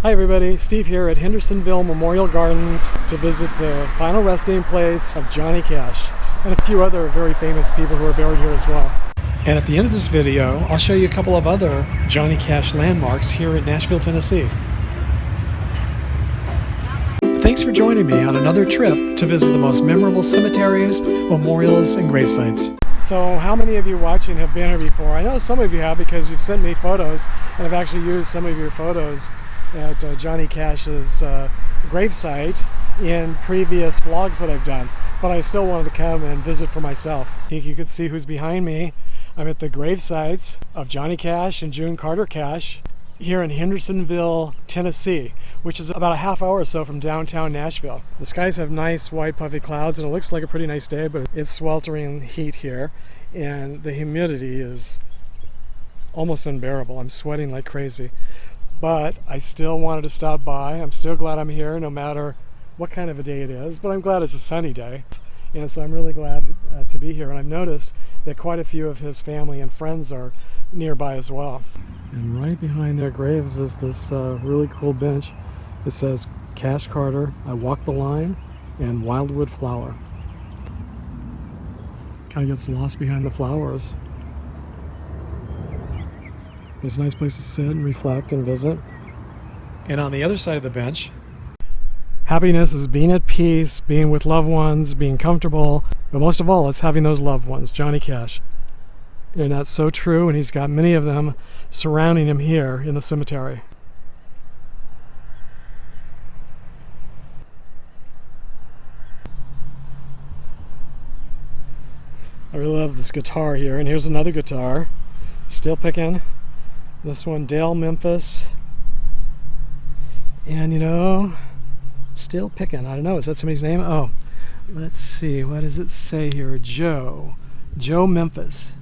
Hi everybody, Steve here at Hendersonville Memorial Gardens to visit the final resting place of Johnny Cash and a few other very famous people who are buried here as well. And at the end of this video, I'll show you a couple of other Johnny Cash landmarks here in Nashville, Tennessee. Thanks for joining me on another trip to visit the most memorable cemeteries, memorials, and gravesites. So how many of you watching have been here before? I know some of you have because you've sent me photos, and I've actually used some of your photos at Johnny Cash's gravesite in previous vlogs that I've done. But I still wanted to come and visit for myself. I think you can see who's behind me. I'm at the gravesites of Johnny Cash and June Carter Cash here in Hendersonville, Tennessee, which is about a half hour or so from downtown Nashville. The skies have nice white puffy clouds and it looks like a pretty nice day, but it's sweltering heat here and the humidity is almost unbearable. I'm sweating like crazy, but I still wanted to stop by. I'm still glad I'm here no matter what kind of a day it is, but I'm glad it's a sunny day. And so I'm really glad to be here. And I've noticed that quite a few of his family and friends are nearby as well. And right behind their graves is this really cool bench. It says, Cash Carter, I Walk the Line, and Wildwood Flower. Kind of gets lost behind the flowers. It's a nice place to sit and reflect and visit. And on the other side of the bench, happiness is being at peace, being with loved ones, being comfortable, but most of all, it's having those loved ones, Johnny Cash. And that's so true, and he's got many of them surrounding him here in the cemetery. I really love this guitar here, and here's another guitar, still picking. This one, Dale Memphis. And you know, still picking. I don't know, is that somebody's name? Oh, let's see, what does it say here? Joe Memphis.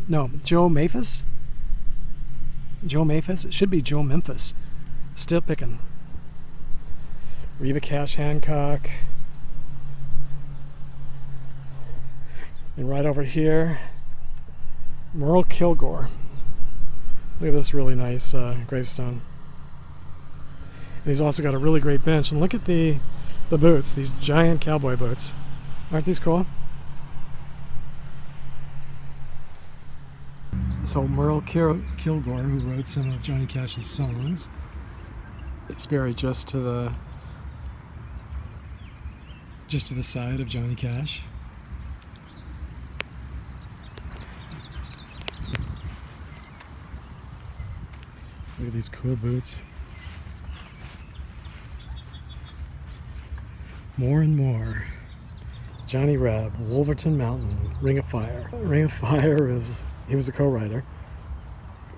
No, Joe Memphis? Joe Memphis? It should be Joe Memphis. Still picking. Reba Cash Hancock. And right over here, Merle Kilgore. Look at this really nice gravestone. And he's also got a really great bench. And look at the boots, these giant cowboy boots. Aren't these cool? So Merle Kilgore, who wrote some of Johnny Cash's songs, is buried just to the side of Johnny Cash. Look at these cool boots. More and more. Johnny Reb, Wolverton Mountain, Ring of Fire. Ring of Fire he was a co-writer.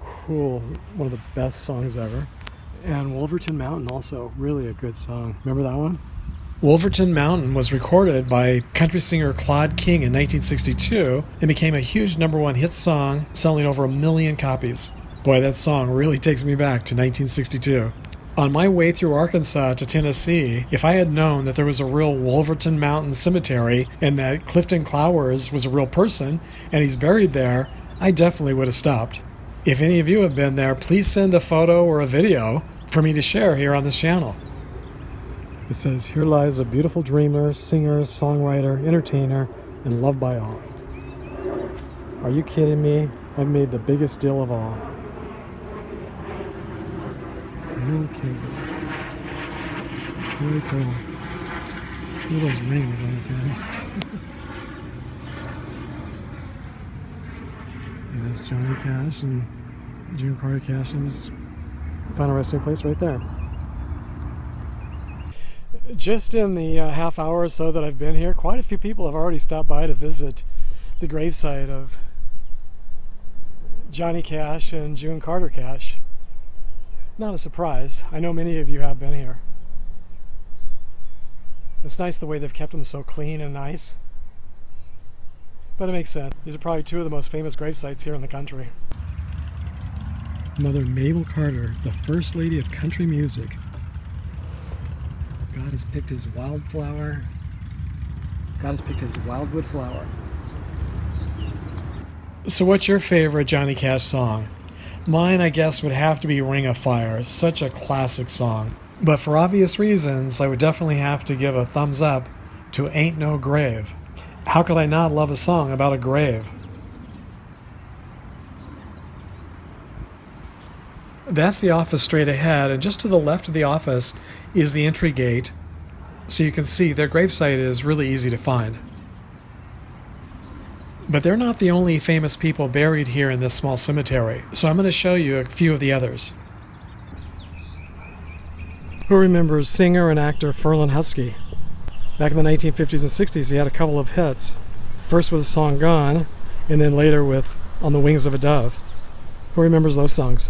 Cool, one of the best songs ever. And Wolverton Mountain also, really a good song. Remember that one? Wolverton Mountain was recorded by country singer Claude King in 1962 and became a huge #1 hit song, selling over 1 million copies. Boy, that song really takes me back to 1962. On my way through Arkansas to Tennessee, if I had known that there was a real Wolverton Mountain cemetery and that Clifton Clowers was a real person and he's buried there, I definitely would have stopped. If any of you have been there, please send a photo or a video for me to share here on this channel. It says, here lies a beautiful dreamer, singer, songwriter, entertainer, and loved by all. Are you kidding me? I've made the biggest deal of all. Merle Kilgore. Really cool. Look at those rings on his hand. And that's Johnny Cash and June Carter Cash's final resting place right there. Just in the half hour or so that I've been here, quite a few people have already stopped by to visit the gravesite of Johnny Cash and June Carter Cash. Not a surprise. I know many of you have been here. It's nice the way they've kept them so clean and nice. But it makes sense. These are probably two of the most famous gravesites here in the country. Mother Mabel Carter, the First Lady of Country Music. God has picked his wildflower. God has picked his wildwood flower. So what's your favorite Johnny Cash song? Mine, I guess, would have to be Ring of Fire, such a classic song. But for obvious reasons, I would definitely have to give a thumbs up to Ain't No Grave. How could I not love a song about a grave? That's the office straight ahead, and just to the left of the office is the entry gate. So you can see their gravesite is really easy to find. But they're not the only famous people buried here in this small cemetery, so I'm going to show you a few of the others. Who remembers singer and actor Ferlin Husky? Back in the 1950s and 60s, he had a couple of hits. First with the song Gone, and then later with On the Wings of a Dove. Who remembers those songs?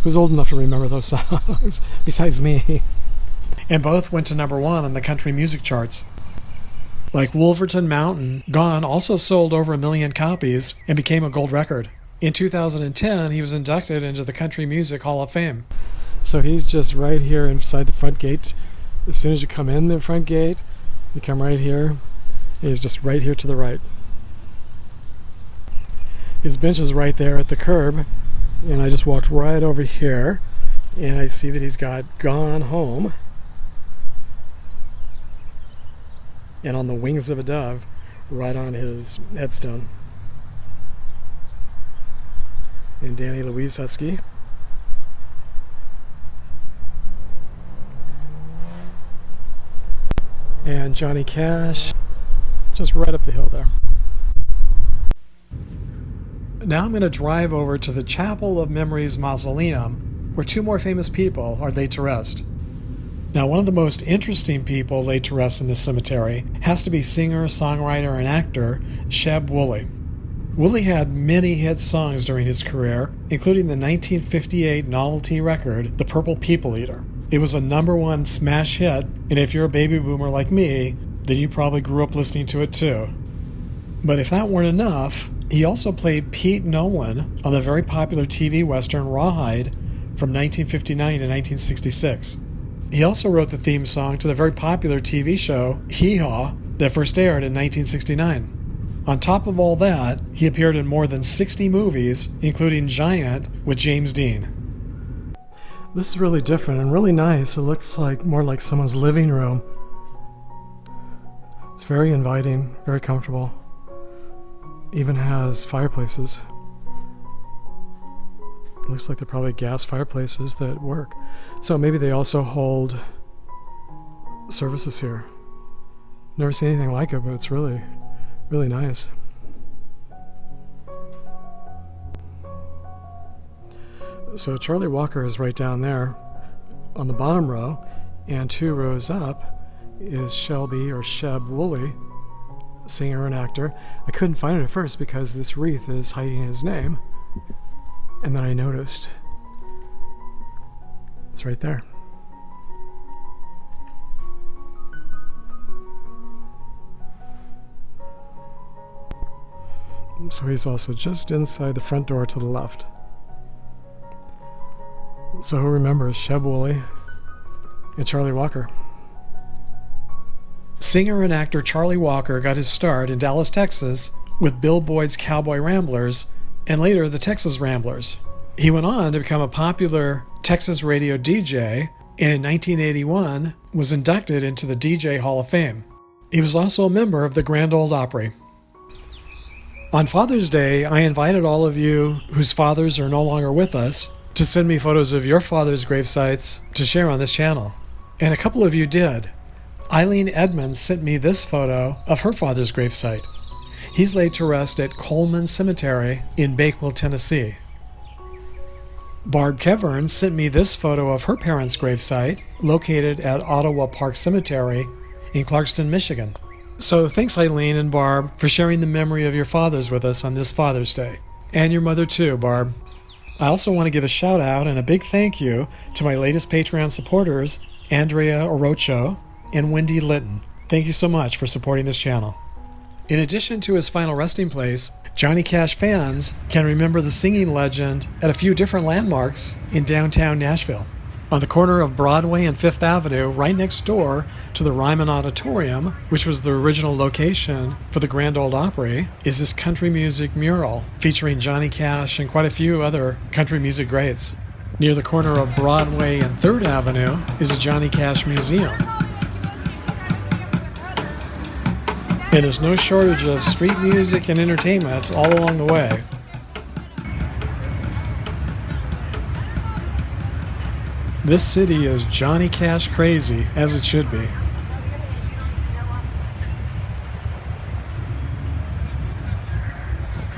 Who's old enough to remember those songs, besides me? And both went to #1 on the country music charts. Like Wolverton Mountain, Gone also sold over 1 million copies and became a gold record. In 2010, he was inducted into the Country Music Hall of Fame. So he's just right here inside the front gate. As soon as you come in the front gate, you come right here. He's just right here to the right. His bench is right there at the curb, and I just walked right over here, and I see that he's got Gone Home and On the Wings of a Dove right on his headstone. And Danny Louise Husky. And Johnny Cash, just right up the hill there. Now I'm going to drive over to the Chapel of Memories Mausoleum, where 2 more famous people are laid to rest. Now, one of the most interesting people laid to rest in this cemetery has to be singer, songwriter, and actor Sheb Wooley. Wooley had many hit songs during his career, including the 1958 novelty record, The Purple People Eater. It was a #1 smash hit, and if you're a baby boomer like me, then you probably grew up listening to it too. But if that weren't enough, he also played Pete Nolan on the very popular TV western Rawhide from 1959 to 1966. He also wrote the theme song to the very popular TV show Hee Haw that first aired in 1969. On top of all that, he appeared in more than 60 movies, including Giant with James Dean. This is really different and really nice. It looks like more like someone's living room. It's very inviting, very comfortable. Even has fireplaces. Looks like they're probably gas fireplaces that work. So maybe they also hold services here. Never seen anything like it, but it's really, really nice. So Charlie Walker is right down there on the bottom row, and 2 rows up is Shelby or Sheb Wooley, singer and actor. I couldn't find it at first because this wreath is hiding his name. And then I noticed it's right there. So he's also just inside the front door to the left. So who remembers Sheb Wooley and Charlie Walker? Singer and actor Charlie Walker got his start in Dallas, Texas with Bill Boyd's Cowboy Ramblers and later the Texas Ramblers. He went on to become a popular Texas radio DJ and in 1981 was inducted into the DJ Hall of Fame. He was also a member of the Grand Ole Opry. On Father's Day, I invited all of you whose fathers are no longer with us to send me photos of your father's gravesites to share on this channel. And a couple of you did. Eileen Edmonds sent me this photo of her father's gravesite. He's laid to rest at Coleman Cemetery in Bakewell, Tennessee. Barb Kevern sent me this photo of her parents' gravesite, located at Ottawa Park Cemetery in Clarkston, Michigan. So thanks, Eileen and Barb, for sharing the memory of your fathers with us on this Father's Day. And your mother too, Barb. I also want to give a shout out and a big thank you to my latest Patreon supporters, Andrea Orocho and Wendy Litton. Thank you so much for supporting this channel. In addition to his final resting place, Johnny Cash fans can remember the singing legend at a few different landmarks in downtown Nashville. On the corner of Broadway and Fifth Avenue, right next door to the Ryman Auditorium, which was the original location for the Grand Ole Opry, is this country music mural featuring Johnny Cash and quite a few other country music greats. Near the corner of Broadway and 3rd Avenue is the Johnny Cash Museum. And there's no shortage of street music and entertainment all along the way. This city is Johnny Cash crazy, as it should be.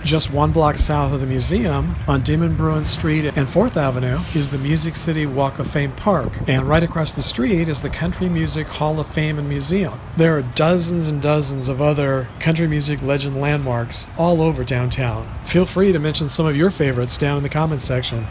Just 1 block south of the museum, on Dimon Bruin Street and 4th Avenue, is the Music City Walk of Fame Park, and right across the street is the Country Music Hall of Fame and Museum. There are dozens and dozens of other country music legend landmarks all over downtown. Feel free to mention some of your favorites down in the comments section.